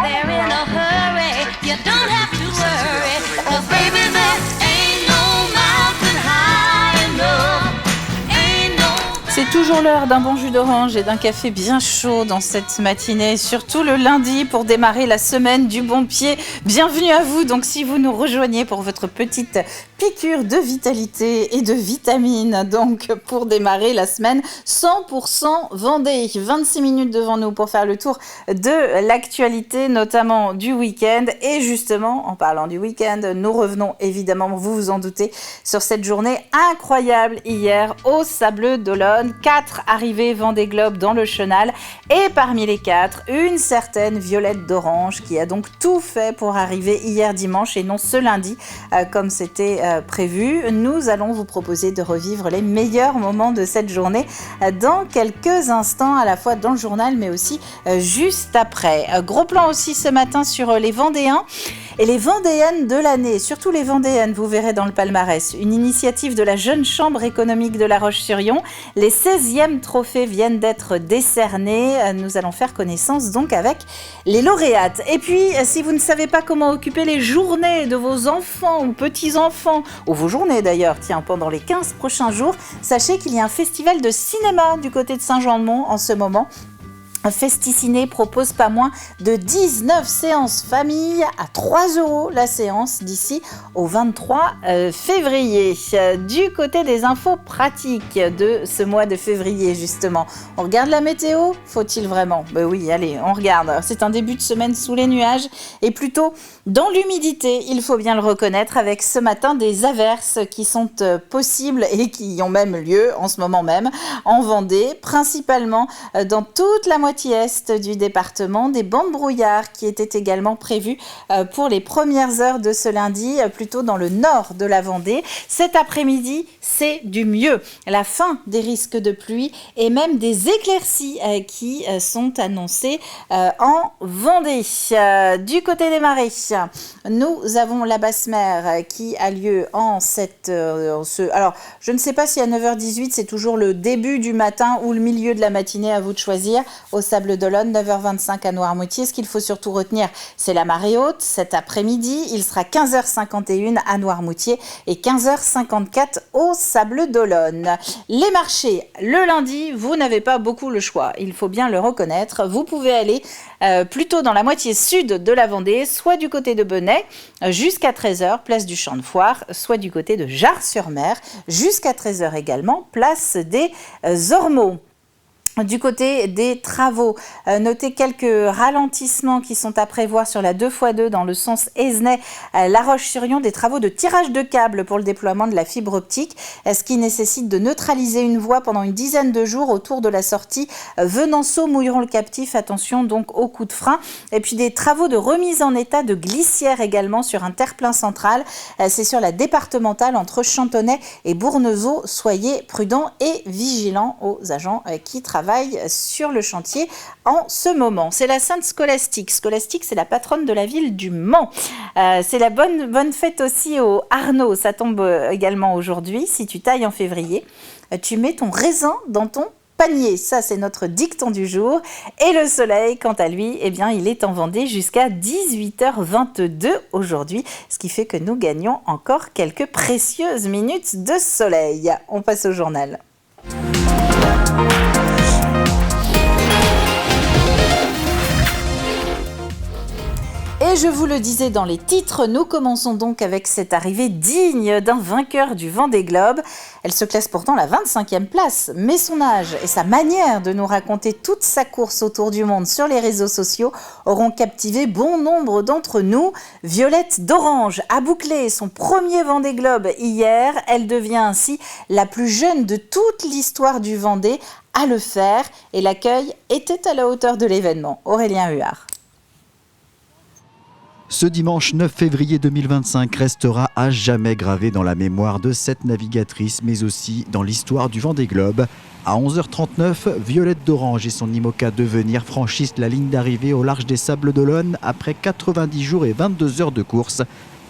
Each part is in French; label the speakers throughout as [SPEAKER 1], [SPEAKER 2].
[SPEAKER 1] they're in a hurry. You don't have to worry, 'cause baby, there ain't no mountain high enough. Ain't no.
[SPEAKER 2] C'est toujours l'heure d'un bon jus d'orange et d'un café bien chaud dans cette matinée, surtout le lundi pour démarrer la semaine du bon pied. Bienvenue à vous, donc si vous nous rejoignez pour votre petite piqûre de vitalité et de vitamines, donc pour démarrer la semaine 100% Vendée. 26 minutes devant nous pour faire le tour de l'actualité, notamment du week-end. Et justement, en parlant du week-end, nous revenons évidemment, vous vous en doutez, sur cette journée incroyable hier au Sables d'Olonne. 4 arrivées Vendée Globe dans le Chenal et parmi les 4, une certaine Violette d'Orange qui a donc tout fait pour arriver hier dimanche et non ce lundi comme c'était prévu. Nous allons vous proposer de revivre les meilleurs moments de cette journée dans quelques instants, à la fois dans le journal mais aussi juste après. Gros plan aussi ce matin sur les Vendéens et les Vendéennes de l'année, surtout les Vendéennes, vous verrez dans le palmarès. Une initiative de la Jeune Chambre économique de La Roche-sur-Yon. Les 16e trophées viennent d'être décernés. Nous allons faire connaissance donc avec les lauréates. Et puis, si vous ne savez pas comment occuper les journées de vos enfants ou petits-enfants, ou vos journées d'ailleurs, pendant les 15 prochains jours, sachez qu'il y a un festival de cinéma du côté de Saint-Jean-de-Mont en ce moment. Festiciné propose pas moins de 19 séances famille à 3 € la séance d'ici au 23 février. Du côté des infos pratiques de ce mois de février justement, on regarde la météo, faut-il vraiment ? Ben oui, allez, on regarde. C'est un début de semaine sous les nuages et plutôt dans l'humidité, il faut bien le reconnaître, avec ce matin des averses qui sont possibles et qui ont même lieu en ce moment même en Vendée, principalement dans toute la moitié est du département, des bancs de brouillard qui étaient également prévus pour les premières heures de ce lundi, plutôt dans le nord de la Vendée. Cet après-midi, c'est du mieux. La fin des risques de pluie et même des éclaircies qui sont annoncées en Vendée. Du côté des marées, nous avons la basse mer qui a lieu alors, je ne sais pas si à 9h18, c'est toujours le début du matin ou le milieu de la matinée, à vous de choisir. Au Sables d'Olonne, 9h25 à Noirmoutier. Ce qu'il faut surtout retenir, c'est la marée haute. Cet après-midi, il sera 15h51 à Noirmoutier et 15h54 au Sables d'Olonne. Les marchés, le lundi, vous n'avez pas beaucoup le choix. Il faut bien le reconnaître. Vous pouvez aller plutôt dans la moitié sud de la Vendée, soit du côté de Benay, jusqu'à 13h, place du Champ de Foire, soit du côté de Jars-sur-Mer, jusqu'à 13h également, place des Ormeaux. Du côté des travaux, notez quelques ralentissements qui sont à prévoir sur la 2x2 dans le sens Esnay-La Roche-sur-Yon, des travaux de tirage de câbles pour le déploiement de la fibre optique, ce qui nécessite de neutraliser une voie pendant une dizaine de jours autour de la sortie Venanceau-Mouilleron-le-Captif. Attention donc aux coups de frein. Et puis des travaux de remise en état de glissière également sur un terre-plein central. C'est sur la départementale entre Chantonnay et Bournezeau. Soyez prudents et vigilants aux agents qui travaillent sur le chantier en ce moment. C'est la Sainte Scolastique. Scolastique, c'est la patronne de la ville du Mans. C'est la bonne fête aussi au Arnaud. Ça tombe également aujourd'hui. Si tu tailles en février, tu mets ton raisin dans ton panier. Ça, c'est notre dicton du jour. Et le soleil, quant à lui, il est en Vendée jusqu'à 18h22 aujourd'hui, ce qui fait que nous gagnons encore quelques précieuses minutes de soleil. On passe au journal. Et je vous le disais dans les titres, nous commençons donc avec cette arrivée digne d'un vainqueur du Vendée Globe. Elle se classe pourtant à la 25e place, mais son âge et sa manière de nous raconter toute sa course autour du monde sur les réseaux sociaux auront captivé bon nombre d'entre nous. Violette d'Orange a bouclé son premier Vendée Globe hier. Elle devient ainsi la plus jeune de toute l'histoire du Vendée à le faire et l'accueil était à la hauteur de l'événement. Aurélien Huard.
[SPEAKER 3] Ce dimanche 9 février 2025 restera à jamais gravé dans la mémoire de cette navigatrice, mais aussi dans l'histoire du Vendée Globe. À 11h39, Violette d'Orange et son IMOCA Devenir franchissent la ligne d'arrivée au large des Sables d'Olonne après 90 jours et 22 heures de course.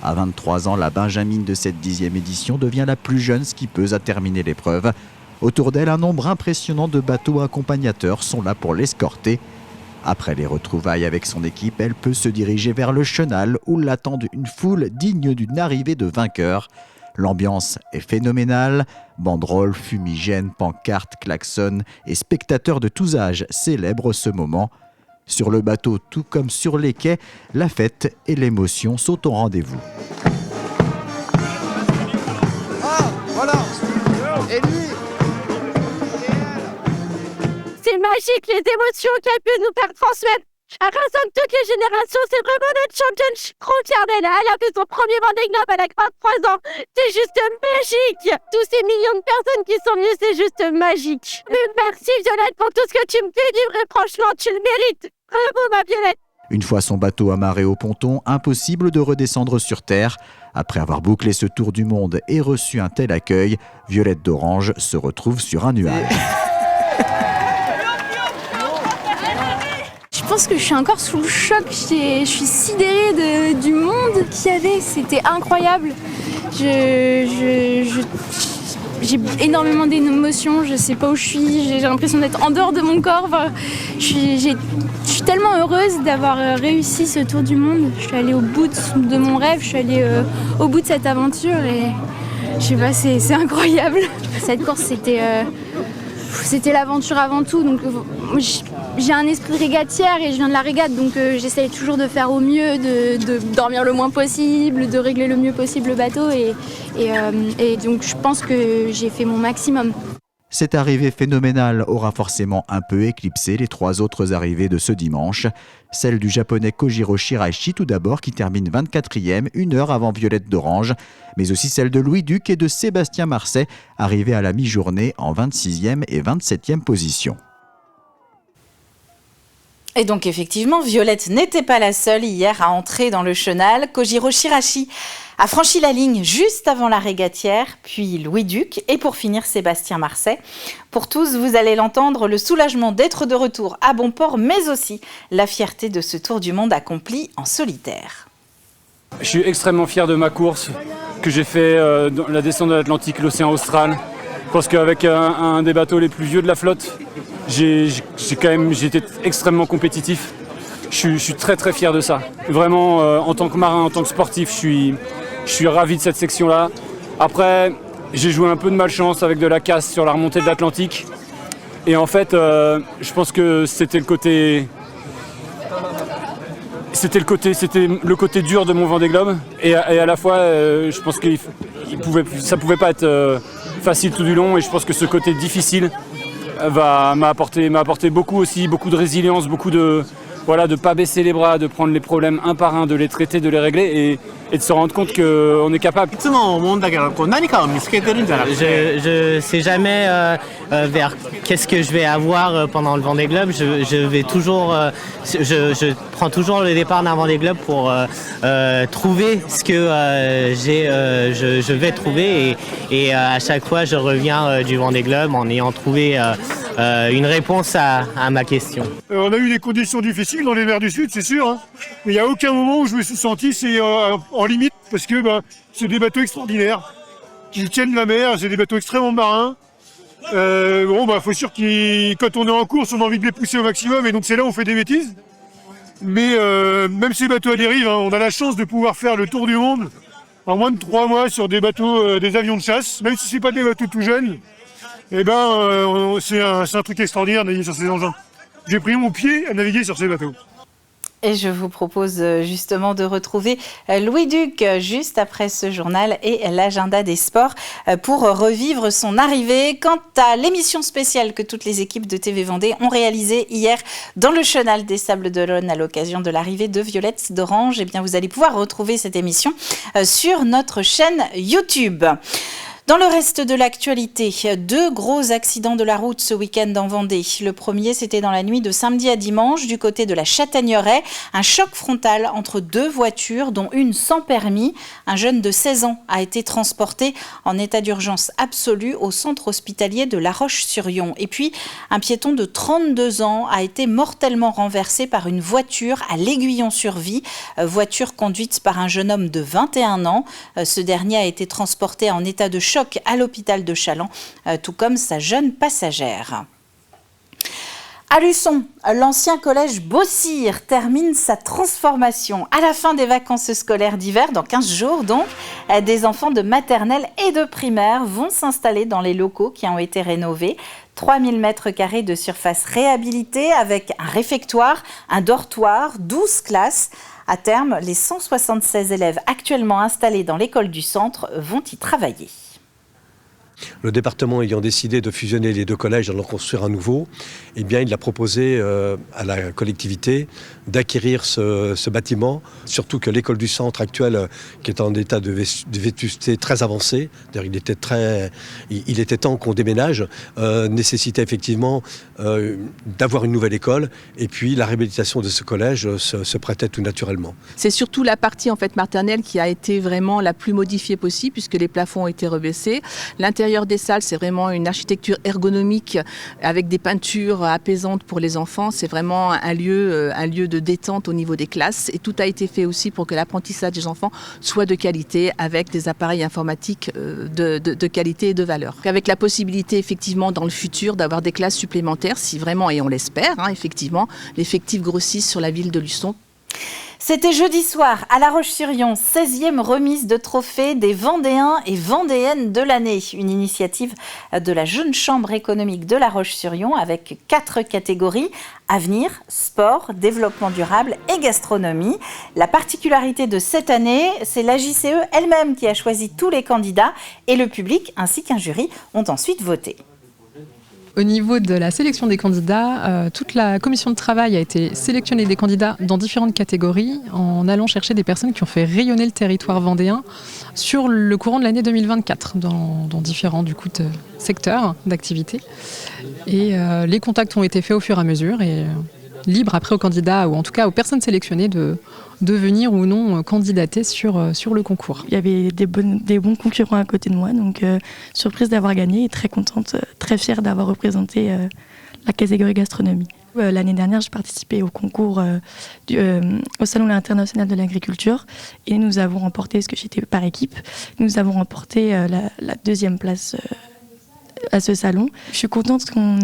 [SPEAKER 3] À 23 ans, la Benjamine de cette 10e édition devient la plus jeune skippeuse à terminer l'épreuve. Autour d'elle, un nombre impressionnant de bateaux accompagnateurs sont là pour l'escorter. Après les retrouvailles avec son équipe, elle peut se diriger vers le chenal où l'attendent une foule digne d'une arrivée de vainqueur. L'ambiance est phénoménale. Banderoles, fumigènes, pancartes, klaxons et spectateurs de tous âges célèbrent ce moment. Sur le bateau, tout comme sur les quais, la fête et l'émotion sont au rendez-vous.
[SPEAKER 4] Ah, voilà. Et lui.
[SPEAKER 5] C'est magique les émotions qu'elle peut nous faire transmettre. Elle rassemble toutes les générations, c'est vraiment notre championne, je suis trop fière d'elle. Elle a fait son premier Vendée Globe, elle a 23 ans. C'est juste magique. Tous ces millions de personnes qui sont venues, c'est juste magique. Mais merci Violette pour tout ce que tu me fais vivre et franchement, tu le mérites. Bravo ma Violette.
[SPEAKER 3] Une fois son bateau amarré au ponton, impossible de redescendre sur terre. Après avoir bouclé ce tour du monde et reçu un tel accueil, Violette d'Orange se retrouve sur un nuage.
[SPEAKER 6] Je pense que je suis encore sous le choc, je suis sidérée du monde qu'il y avait, c'était incroyable. J'ai énormément d'émotions, je sais pas où je suis, j'ai l'impression d'être en dehors de mon corps. Enfin, je suis tellement heureuse d'avoir réussi ce tour du monde. Je suis allée au bout de mon rêve, je suis allée au bout de cette aventure et je sais pas, c'est incroyable. Cette course, c'était l'aventure avant tout, donc j'ai un esprit régatière et je viens de la régate, donc j'essaye toujours de faire au mieux, de dormir le moins possible, de régler le mieux possible le bateau et donc je pense que j'ai fait mon maximum.
[SPEAKER 3] Cette arrivée phénoménale aura forcément un peu éclipsé les 3 autres arrivées de ce dimanche. Celle du japonais Kojiro Shiraishi tout d'abord qui termine 24e, 1 heure avant Violette d'Orange, mais aussi celle de Louis Duc et de Sébastien Marset, arrivés à la mi-journée en 26e et 27e position.
[SPEAKER 2] Et donc effectivement, Violette n'était pas la seule hier à entrer dans le chenal. Kojiro Shiraishi a franchi la ligne juste avant la régatière, puis Louis Duc et pour finir Sébastien Marset. Pour tous, vous allez l'entendre, le soulagement d'être de retour à bon port, mais aussi la fierté de ce tour du monde accompli en solitaire.
[SPEAKER 7] Je suis extrêmement fier de ma course que j'ai fait dans la descente de l'Atlantique, l'océan Austral. Je pense qu'avec un des bateaux les plus vieux de la flotte, j'ai été extrêmement compétitif. Je suis très très fier de ça. Vraiment, en tant que marin, en tant que sportif, je suis ravi de cette section-là. Après, j'ai joué un peu de malchance avec de la casse sur la remontée de l'Atlantique. Et en fait, je pense que c'était le côté dur de mon Vendée Globe. Et à la fois, je pense que ça pouvait pas être facile tout du long. Et je pense que ce côté difficile m'a apporté beaucoup aussi, beaucoup de résilience, beaucoup de ne pas baisser les bras, de prendre les problèmes un par un, de les traiter, de les régler et de se rendre compte qu'on est capable.
[SPEAKER 8] Je sais jamais vers qu'est-ce que je vais avoir pendant le Vendée Globe. Je prends toujours le départ d'un Vendée Globe pour trouver ce que je vais trouver et à chaque fois je reviens du Vendée Globe en ayant trouvé une réponse à ma question.
[SPEAKER 9] On a eu des conditions difficiles dans les mers du Sud, c'est sûr, hein. Mais il n'y a aucun moment où je me suis senti en limite, parce que c'est des bateaux extraordinaires qui tiennent la mer, c'est des bateaux extrêmement marins. Faut sûr que quand on est en course, on a envie de les pousser au maximum, et donc c'est là où on fait des bêtises. Mais même ces bateaux à dérive, hein, on a la chance de pouvoir faire le tour du monde en moins de 3 mois sur des bateaux, des avions de chasse, même si c'est pas des bateaux tout jeunes. C'est un truc extraordinaire de naviguer sur ces engins. J'ai pris mon pied à naviguer sur ces bateaux.
[SPEAKER 2] Et je vous propose justement de retrouver Louis Duc juste après ce journal et l'agenda des sports pour revivre son arrivée. Quant à l'émission spéciale que toutes les équipes de TV Vendée ont réalisée hier dans le chenal des Sables d'Olonne à l'occasion de l'arrivée de Violette d'Orange, eh bien vous allez pouvoir retrouver cette émission sur notre chaîne YouTube. Dans le reste de l'actualité, 2 gros accidents de la route ce week-end en Vendée. Le premier, c'était dans la nuit de samedi à dimanche du côté de la Châtaigneraie. Un choc frontal entre 2 voitures, dont une sans permis. Un jeune de 16 ans a été transporté en état d'urgence absolue au centre hospitalier de La Roche-sur-Yon. Et puis, un piéton de 32 ans a été mortellement renversé par une voiture à l'Aiguillon-sur-Vie. Voiture conduite par un jeune homme de 21 ans. Ce dernier a été transporté en état de choc à l'hôpital de Challans, tout comme sa jeune passagère. À Luçon, l'ancien collège Beausire termine sa transformation. À la fin des vacances scolaires d'hiver, dans 15 jours donc, des enfants de maternelle et de primaire vont s'installer dans les locaux qui ont été rénovés. 3000 m² de surface réhabilitée avec un réfectoire, un dortoir, 12 classes. À terme, les 176 élèves actuellement installés dans l'école du centre vont y travailler.
[SPEAKER 10] Le département ayant décidé de fusionner les deux collèges et d'en construire un nouveau, eh bien, il a proposé à la collectivité d'acquérir ce bâtiment, surtout que l'école du centre actuelle, qui est en état de vétusté très avancé, il était temps qu'on déménage, nécessitait effectivement d'avoir une nouvelle école, et puis la réhabilitation de ce collège se prêtait tout naturellement.
[SPEAKER 11] C'est surtout la partie en fait maternelle qui a été vraiment la plus modifiée possible, puisque les plafonds ont été rebaissés. L'intérieur des salles, c'est vraiment une architecture ergonomique avec des peintures apaisantes pour les enfants. C'est vraiment un lieu de détente au niveau des classes. Et tout a été fait aussi pour que l'apprentissage des enfants soit de qualité, avec des appareils informatiques de qualité et de valeur. Avec la possibilité effectivement dans le futur d'avoir des classes supplémentaires, si vraiment, et on l'espère, effectivement, l'effectif grossisse sur la ville de Luçon.
[SPEAKER 2] C'était jeudi soir à La Roche-sur-Yon, 16e remise de trophée des Vendéens et Vendéennes de l'année. Une initiative de la Jeune Chambre économique de La Roche-sur-Yon avec 4 catégories: avenir, sport, développement durable et gastronomie. La particularité de cette année, c'est la JCE elle-même qui a choisi tous les candidats et le public ainsi qu'un jury ont ensuite voté.
[SPEAKER 12] Au niveau de la sélection des candidats, toute la commission de travail a été sélectionnée des candidats dans différentes catégories en allant chercher des personnes qui ont fait rayonner le territoire vendéen sur le courant de l'année 2024 dans différents secteurs d'activité. Et les contacts ont été faits au fur et à mesure et libre après aux candidats ou en tout cas aux personnes sélectionnées de venir ou non candidater sur le concours.
[SPEAKER 13] Il y avait des bons concurrents à côté de moi, donc surprise d'avoir gagné et très contente, très fière d'avoir représenté la catégorie gastronomie. L'année dernière, j'ai participé au concours au Salon international de l'agriculture et nous avons remporté, parce que j'étais par équipe, nous avons remporté la 2e place à ce salon. Je suis contente qu'on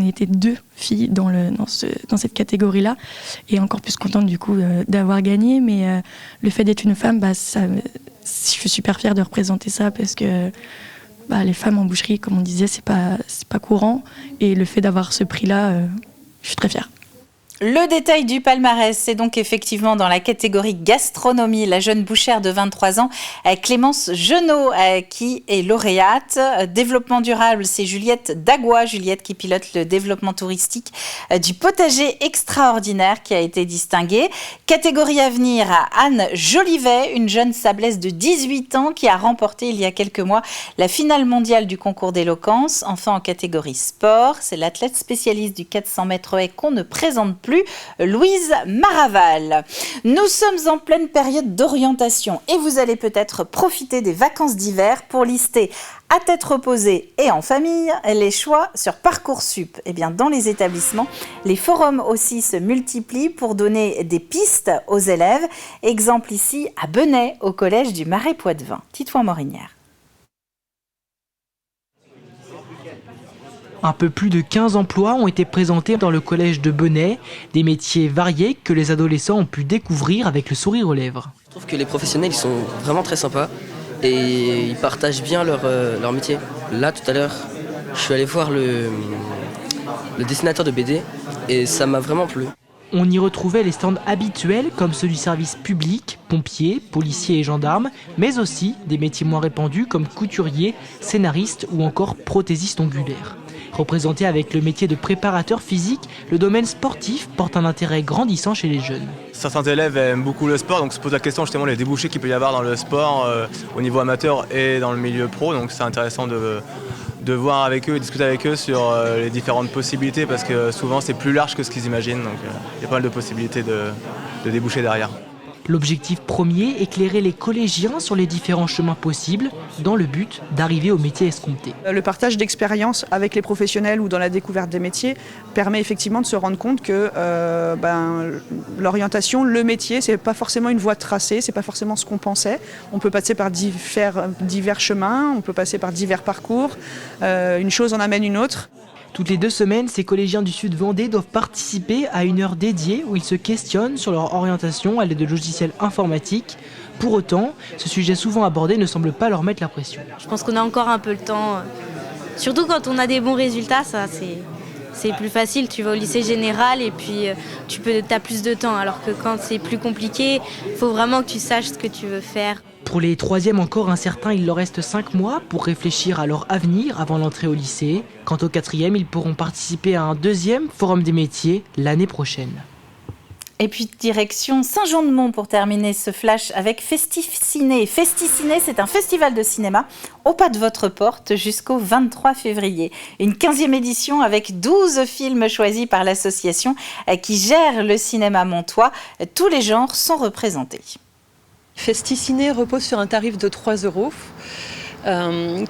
[SPEAKER 13] était 2 filles dans cette catégorie-là et encore plus contente du coup d'avoir gagné, mais le fait d'être une femme, je suis super fière de représenter ça parce que les femmes en boucherie, comme on disait, c'est pas courant et le fait d'avoir ce prix-là, je suis très fière.
[SPEAKER 2] Le détail du palmarès, c'est donc effectivement dans la catégorie gastronomie, la jeune bouchère de 23 ans, Clémence Genot, qui est lauréate. Développement durable, c'est Juliette Dagois, Juliette qui pilote le développement touristique du potager extraordinaire qui a été distinguée. Catégorie avenir, Anne Jolivet, une jeune sablaise de 18 ans qui a remporté il y a quelques mois la finale mondiale du concours d'éloquence. Enfin, en catégorie sport, c'est l'athlète spécialiste du 400 mètres haies qu'on ne présente plus, Louise Maraval. Nous sommes en pleine période d'orientation et vous allez peut-être profiter des vacances d'hiver pour lister à tête reposée et en famille les choix sur Parcoursup. Et bien, dans les établissements, les forums aussi se multiplient pour donner des pistes aux élèves. Exemple ici à Benay, au collège du Marais Poitevin. Titouan Morinière.
[SPEAKER 14] Un peu plus de 15 emplois ont été présentés dans le collège de Benay, des métiers variés que les adolescents ont pu découvrir avec le sourire aux lèvres.
[SPEAKER 15] Je trouve que les professionnels ils sont vraiment très sympas et ils partagent bien leur métier. Là tout à l'heure, je suis allé voir le dessinateur de BD et ça m'a vraiment plu.
[SPEAKER 14] On y retrouvait les stands habituels comme ceux du service public, pompiers, policiers et gendarmes, mais aussi des métiers moins répandus comme couturier, scénariste ou encore prothésiste ongulaire. Représenté avec le métier de préparateur physique, le domaine sportif porte un intérêt grandissant chez les jeunes.
[SPEAKER 16] Certains élèves aiment beaucoup le sport, donc se pose la question justement les débouchés qu'il peut y avoir dans le sport au niveau amateur et dans le milieu pro. Donc c'est intéressant de voir avec eux, discuter avec eux sur les différentes possibilités parce que souvent c'est plus large que ce qu'ils imaginent. Donc il y a pas mal de possibilités de déboucher derrière.
[SPEAKER 14] L'objectif premier, éclairer les collégiens sur les différents chemins possibles dans le but d'arriver au métier escompté.
[SPEAKER 17] Le partage d'expériences avec les professionnels ou dans la découverte des métiers permet effectivement de se rendre compte que l'orientation, le métier, c'est pas forcément une voie tracée, c'est pas forcément ce qu'on pensait. On peut passer par divers chemins, on peut passer par divers parcours, une chose en amène une autre.
[SPEAKER 14] Toutes les 2 semaines, ces collégiens du Sud Vendée doivent participer à une heure dédiée où ils se questionnent sur leur orientation à l'aide de logiciels informatiques. Pour autant, ce sujet souvent abordé ne semble pas leur mettre la pression.
[SPEAKER 18] Je pense qu'on a encore un peu le temps, surtout quand on a des bons résultats, ça c'est plus facile. Tu vas au lycée général et puis tu as plus de temps, alors que quand c'est plus compliqué, il faut vraiment que tu saches ce que tu veux faire.
[SPEAKER 14] Pour les 3e encore incertains, il leur reste 5 mois pour réfléchir à leur avenir avant l'entrée au lycée. Quant aux 4e, ils pourront participer à un 2e forum des métiers l'année prochaine.
[SPEAKER 2] Et puis direction Saint-Jean-de-Mont pour terminer ce flash avec Festicciné. Festicciné, c'est un festival de cinéma au pas de votre porte jusqu'au 23 février. Une 15e édition avec 12 films choisis par l'association qui gère le cinéma montois. Tous les genres sont représentés.
[SPEAKER 19] Festicciné repose sur un tarif de 3 €.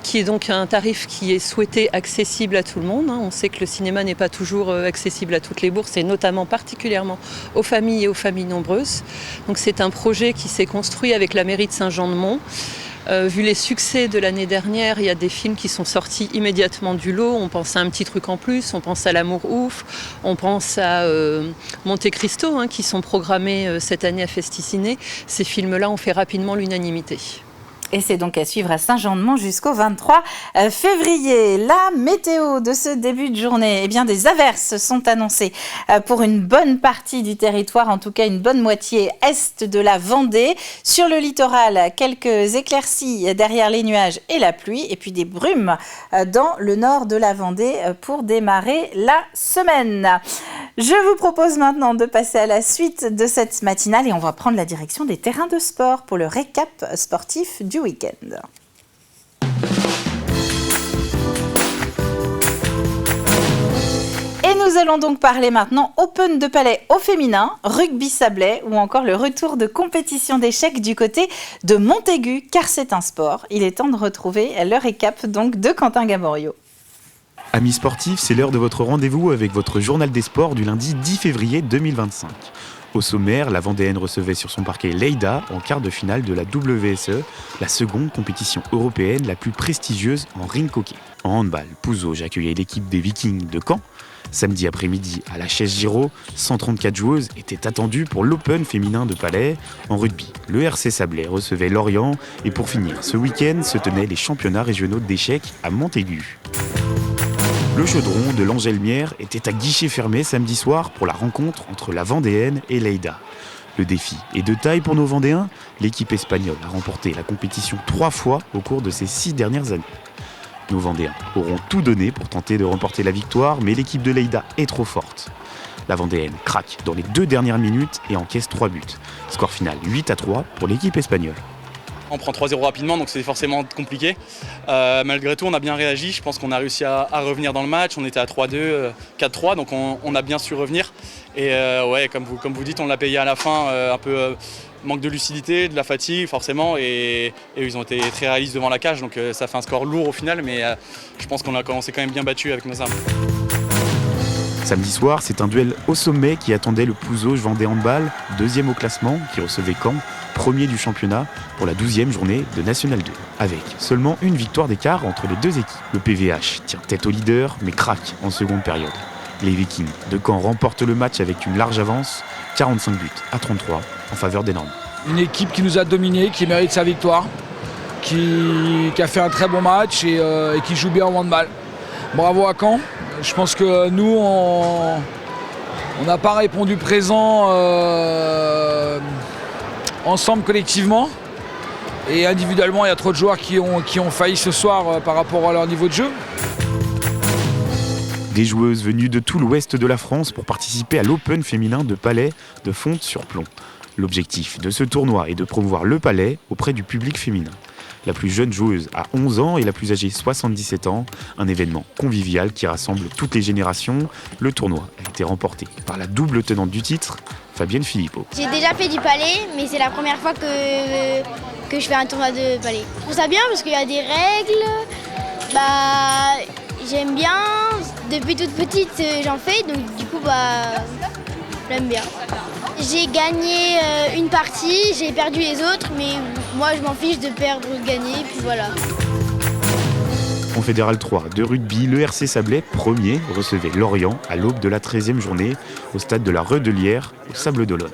[SPEAKER 19] Qui est donc un tarif qui est souhaité accessible à tout le monde. On sait que le cinéma n'est pas toujours accessible à toutes les bourses et notamment particulièrement aux familles et aux familles nombreuses. Donc c'est un projet qui s'est construit avec la mairie de Saint-Jean-de-Mont. Vu les succès de l'année dernière, il y a des films qui sont sortis immédiatement du lot. On pense à Un petit truc en plus, on pense à L'amour ouf, on pense à Monte Cristo qui sont programmés cette année à Festicciné. Ces films-là ont fait rapidement l'unanimité.
[SPEAKER 2] Et c'est donc à suivre à Saint-Jean-de-Mont jusqu'au 23 février. La météo de ce début de journée, eh bien des averses sont annoncées pour une bonne partie du territoire, en tout cas une bonne moitié est de la Vendée. Sur le littoral, quelques éclaircies derrière les nuages et la pluie, et puis des brumes dans le nord de la Vendée pour démarrer la semaine. Je vous propose maintenant de passer à la suite de cette matinale et on va prendre la direction des terrains de sport pour le récap sportif du week-end. Et nous allons donc parler maintenant Open de Palais au féminin, rugby sablais ou encore le retour de compétition d'échecs du côté de Montaigu, car c'est un sport. Il est temps de retrouver le récap donc de Quentin Gamorio.
[SPEAKER 20] Amis sportifs, c'est l'heure de votre rendez-vous avec votre journal des sports du lundi 10 février 2025. Au sommaire, la Vendéenne recevait sur son parquet Lleida en quart de finale de la WSE, la seconde compétition européenne la plus prestigieuse en ring hockey. En handball, Pouzauges accueillait l'équipe des Vikings de Caen. Samedi après-midi, à la Chaise Giraud, 134 joueuses étaient attendues pour l'Open féminin de Palais. En rugby, le RC Sablais recevait Lorient. Et pour finir, ce week-end se tenaient les championnats régionaux d'échecs à Montaigu. Le chaudron de l'Angelmière était à guichet fermé samedi soir pour la rencontre entre la Vendéenne et Lleida. Le défi est de taille pour nos Vendéens. L'équipe espagnole a remporté la compétition 3 fois au cours de ces 6 dernières années. Nos Vendéens auront tout donné pour tenter de remporter la victoire, mais l'équipe de Lleida est trop forte. La Vendéenne craque dans les 2 dernières minutes et encaisse 3 buts. Score final 8-3 pour l'équipe espagnole.
[SPEAKER 21] On prend 3-0 rapidement, donc c'est forcément compliqué. Malgré tout, on a bien réagi. Je pense qu'on a réussi à revenir dans le match. On était à 3-2, 4-3, donc on a bien su revenir. Et ouais, comme vous dites, on l'a payé à la fin, un peu manque de lucidité, de la fatigue forcément. Et ils ont été très réalistes devant la cage, donc ça fait un score lourd au final. Mais je pense qu'on s'est quand même bien battu avec nos armes.
[SPEAKER 20] Samedi soir, c'est un duel au sommet qui attendait le Pouzauges Vendée Handball, 2e au classement, qui recevait Caen, 1er du championnat, pour la 12e journée de National 2. Avec seulement une victoire d'écart entre les 2 équipes. Le PVH tient tête au leader, mais craque en seconde période. Les Vikings de Caen remportent le match avec une large avance, 45 buts à 33 en faveur des Normands.
[SPEAKER 22] Une équipe qui nous a dominés, qui mérite sa victoire, qui a fait un très bon match et qui joue bien au handball. Bravo à Caen. Je pense que nous, on n'a pas répondu présent ensemble collectivement. Et individuellement, il y a trop de joueurs qui ont failli ce soir par rapport à leur niveau de jeu.
[SPEAKER 20] Des joueuses venues de tout l'ouest de la France pour participer à l'Open féminin de Palais de Fontes-sur-Plon. L'objectif de ce tournoi est de promouvoir le Palais auprès du public féminin. La plus jeune joueuse a 11 ans et la plus âgée 77 ans. Un événement convivial qui rassemble toutes les générations. Le tournoi a été remporté par la double tenante du titre, Fabienne Philippot.
[SPEAKER 23] J'ai déjà fait du palais, mais c'est la première fois que je fais un tournoi de palais. Je trouve ça bien parce qu'il y a des règles. J'aime bien. Depuis toute petite, j'en fais, donc du coup, j'aime bien. J'ai gagné une partie, j'ai perdu les autres, mais moi je m'en fiche de perdre ou de gagner, puis voilà.
[SPEAKER 20] En Fédéral 3 de rugby, le RC Sablé, premier, recevait Lorient à l'aube de la 13e journée au stade de la Redelière, au Sables-d'Olonne.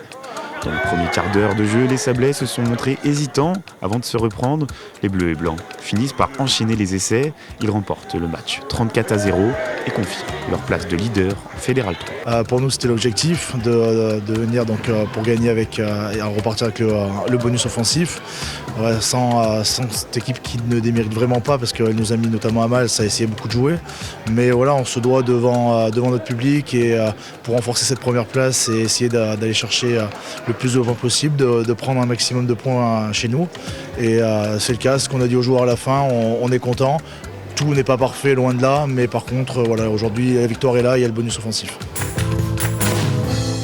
[SPEAKER 20] Dans le premier quart d'heure de jeu, les Sablais se sont montrés hésitants avant de se reprendre. Les Bleus et Blancs finissent par enchaîner les essais. Ils remportent le match 34-0 et confient leur place de leader en Fédéral 3.
[SPEAKER 1] Pour nous, c'était l'objectif de venir donc, pour gagner et repartir avec le bonus offensif. Sans cette équipe qui ne démérite vraiment pas parce qu'elle nous a mis notamment à mal, ça a essayé beaucoup de jouer. Mais voilà, on se doit devant notre public et pour renforcer cette première place et essayer d'aller chercher le plus de points possible, de prendre un maximum de points chez nous. Et c'est le cas, ce qu'on a dit aux joueurs à la fin, on est content. Tout n'est pas parfait, loin de là, mais par contre, voilà, aujourd'hui, la victoire est là, il y a le bonus offensif.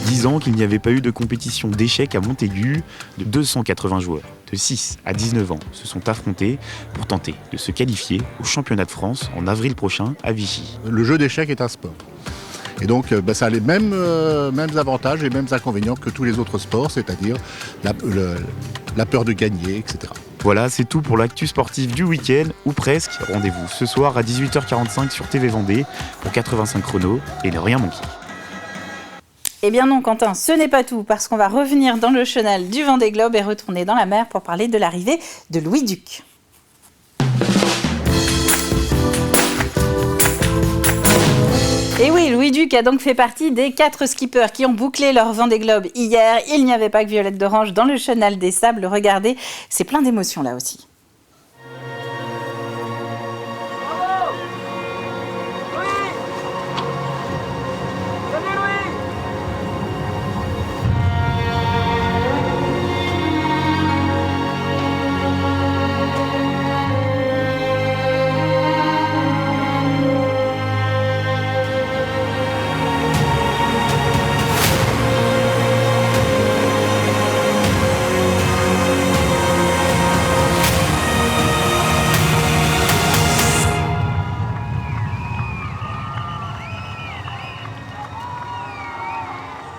[SPEAKER 20] 10 ans qu'il n'y avait pas eu de compétition d'échecs à Montaigu. De 280 joueurs de 6 à 19 ans se sont affrontés pour tenter de se qualifier au championnat de France en avril prochain à Vichy.
[SPEAKER 4] Le jeu d'échecs est un sport. Et donc ça a les mêmes avantages et les mêmes inconvénients que tous les autres sports, c'est-à-dire la peur de gagner, etc.
[SPEAKER 20] Voilà, c'est tout pour l'actu sportive du week-end, ou presque. Rendez-vous ce soir à 18h45 sur TV Vendée pour 85 chronos et ne rien manquer.
[SPEAKER 2] Eh bien non, Quentin, ce n'est pas tout, parce qu'on va revenir dans le chenal du Vendée Globe et retourner dans la mer pour parler de l'arrivée de Louis Duc. Et oui, Louis Duc a donc fait partie des 4 skippers qui ont bouclé leur Vendée Globe hier. Il n'y avait pas que Violette d'Orange dans le chenal des Sables. Regardez, c'est plein d'émotions là aussi.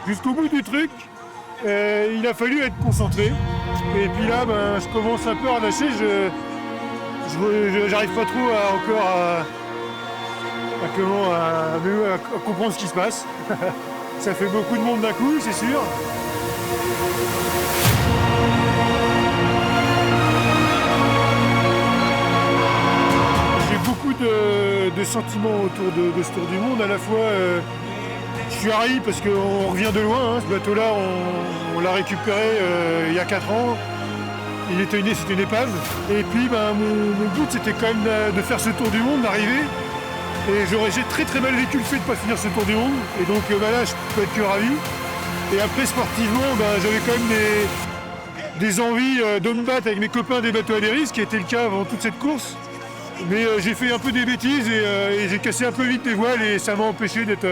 [SPEAKER 9] Jusqu'au bout du truc, il a fallu être concentré. Et puis là, je commence un peu à lâcher. J'arrive pas trop à comprendre ce qui se passe. Ça fait beaucoup de monde d'un coup, c'est sûr. J'ai beaucoup de sentiments autour de ce tour du monde. À la fois, je suis ravi parce qu'on revient de loin. Ce bateau-là, on l'a récupéré il y a 4 ans. C'était une épave. Et puis mon but, c'était quand même de faire ce tour du monde, d'arriver. Et j'ai très mal vécu le fait de ne pas finir ce tour du monde. Et donc là, je peux être que ravi. Et après, sportivement, j'avais quand même des envies de me battre avec mes copains des bateaux à des risques, qui était le cas avant toute cette course. Mais j'ai fait un peu des bêtises et j'ai cassé un peu vite les voiles et ça m'a empêché d'être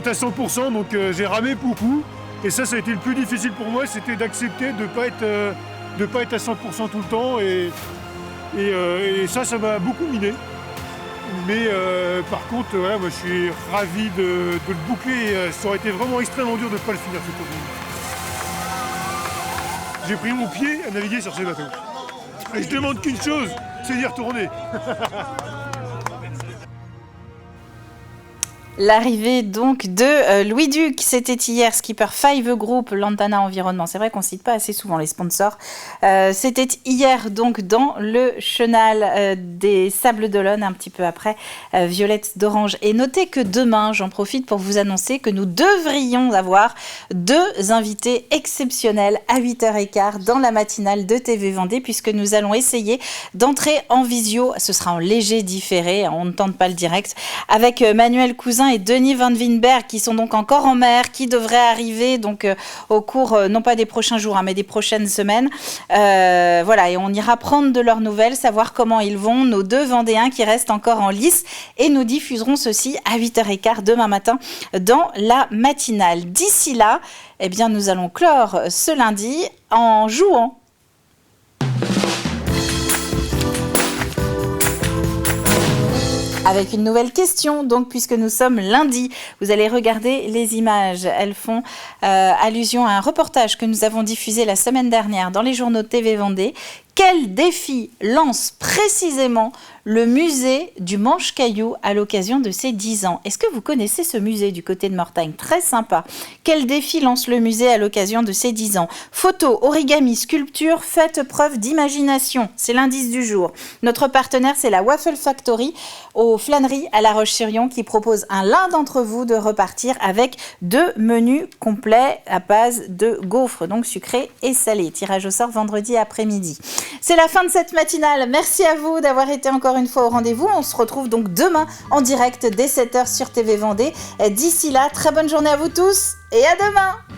[SPEAKER 9] à 100%. Donc j'ai ramé beaucoup. Et ça a été le plus difficile pour moi, c'était d'accepter de ne pas être à 100% tout le temps. Et ça m'a beaucoup miné. Mais par contre, voilà, moi je suis ravi de le boucler. Ça aurait été vraiment extrêmement dur de ne pas le finir ce tour. J'ai pris mon pied à naviguer sur ces bateaux. Et je demande qu'une chose, c'est d'y retourner.
[SPEAKER 2] L'arrivée donc de Louis Duc, c'était hier, skipper Five Group, Lantana Environnement. C'est vrai qu'on ne cite pas assez souvent les sponsors. C'était hier donc dans le chenal des Sables d'Olonne, un petit peu après Violette d'Orange. Et notez que demain, j'en profite pour vous annoncer que nous devrions avoir 2 invités exceptionnels à 8h15 dans la matinale de TV Vendée, puisque nous allons essayer d'entrer en visio. Ce sera en léger différé, on ne tente pas le direct, avec Manuel Cousin et Denis Van Winberg qui sont donc encore en mer, qui devraient arriver donc au cours non pas des prochains jours mais des prochaines semaines. Voilà, et on ira prendre de leurs nouvelles, savoir comment ils vont, nos 2 Vendéens qui restent encore en lice, et nous diffuserons ceci à 8h15 demain matin dans la matinale. D'ici là, eh bien, nous allons clore ce lundi en jouant. Avec une nouvelle question, donc puisque nous sommes lundi, vous allez regarder les images. Elles font allusion à un reportage que nous avons diffusé la semaine dernière dans les journaux de TV Vendée. Quel défi lance précisément le musée du Manche-Caillou à l'occasion de ses 10 ans? Est-ce que vous connaissez ce musée du côté de Mortagne? Très sympa. Quel défi lance le musée à l'occasion de ses 10 ans? Photos, origami, sculpture, faites preuve d'imagination. C'est l'indice du jour. Notre partenaire, c'est la Waffle Factory aux Flâneries à La Roche-sur-Yon qui propose à l'un d'entre vous de repartir avec 2 menus complets à base de gaufres, donc sucrés et salés. Tirage au sort vendredi après-midi. C'est la fin de cette matinale. Merci à vous d'avoir été encore une fois au rendez-vous. On se retrouve donc demain en direct dès 7h sur TV Vendée. D'ici là, très bonne journée à vous tous et à demain.